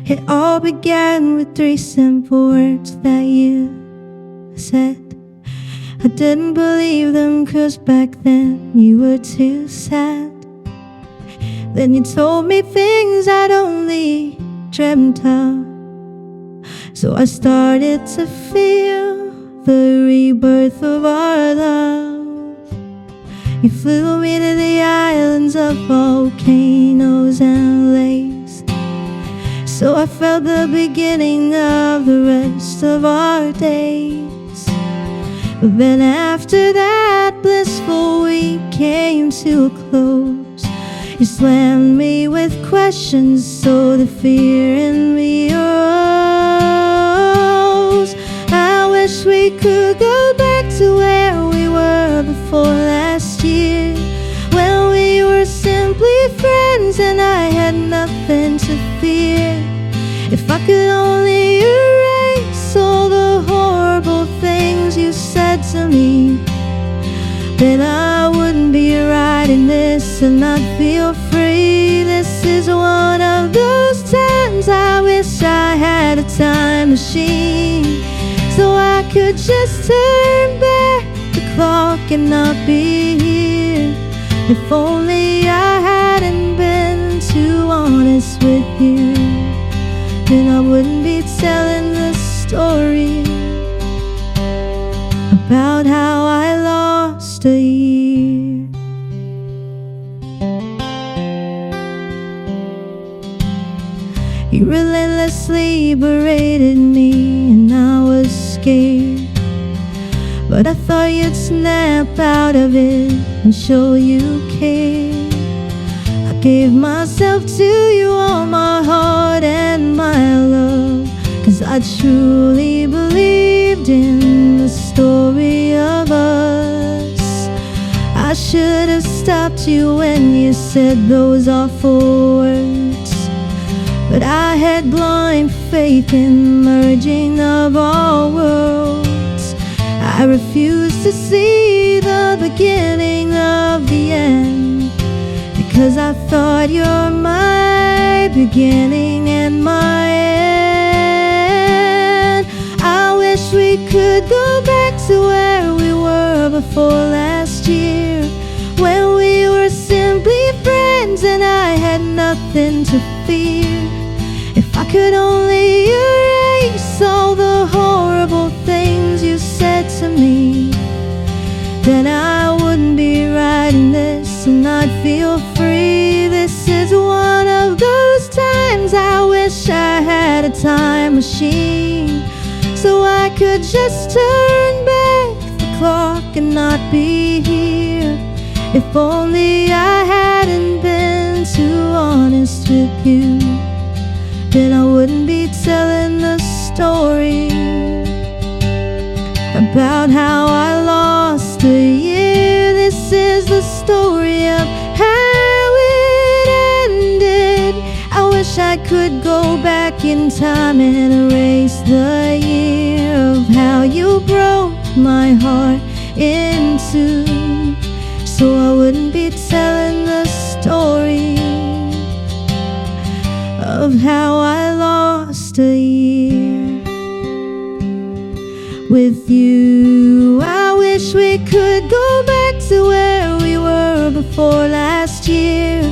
It all began with 3 simple words that you said. I didn't believe them, 'cause back then you were too sad. Then you told me things I'd only dreamt of. So I started to feel the rebirth of our love. You flew me to the islands of volcanoes and leis. So I felt the beginning of the rest of our days. But then after that blissful week came to a close, you slammed me with questions, so the fear in me arose. I wish we could go back to where we were before last year, when we were simply friends and I had nothing to fear. If I could only erase all the horrible things you said to me, then I wouldn't be writing this and I'd feel free. This is one of those times I wish I had a time machine, so I could just turn back the clock and not be here. If only I hadn't been too honest with you, then I wouldn't be telling the story about how I lost a year. You relentlessly berated me and I was scared, but I thought you'd snap out of it and show you care. I gave myself to you, all my heart and my love, 'cause I truly believed in the story of us. I should have stopped you when you said those awful words, but I had blind faith in merging of all worlds. I refused to see the beginning of the end, because I thought you're my beginning and my end. I wish we could go back to where we were before last year, when we were simply friends and I had nothing to fear. If I could only erase all the horrible things you said to me, then I wouldn't be writing this and I'd feel free. This is one of those times I wish I had a time machine, so I could just turn back the clock and not be here. If only I hadn't been too honest with you, then I wouldn't be telling the story about how I lost a year. This is the story of how it ended. I wish I could go back in time and erase the year of how you broke my heart in two, so I wouldn't be telling the story of how I lost a year with you. I wish we could go back to where we were before last year,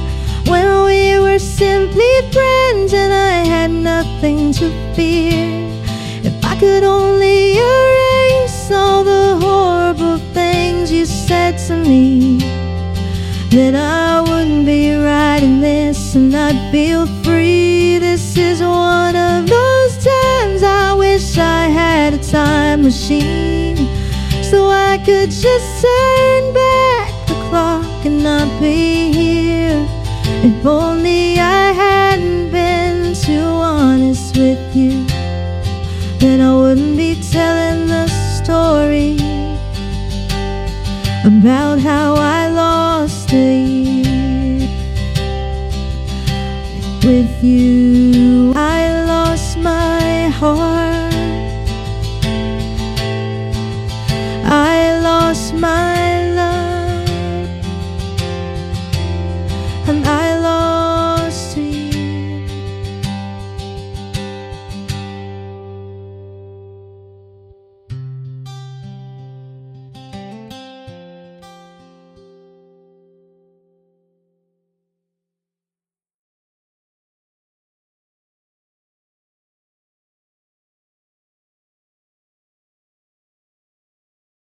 when we were simply friends and I had nothing to fear. If I could only erase all the horrible things you said to me, then I wouldn't be writing this and I'd feel free. This is one of those times I wish I had a time machine, so I could just turn back the clock and not be here. If only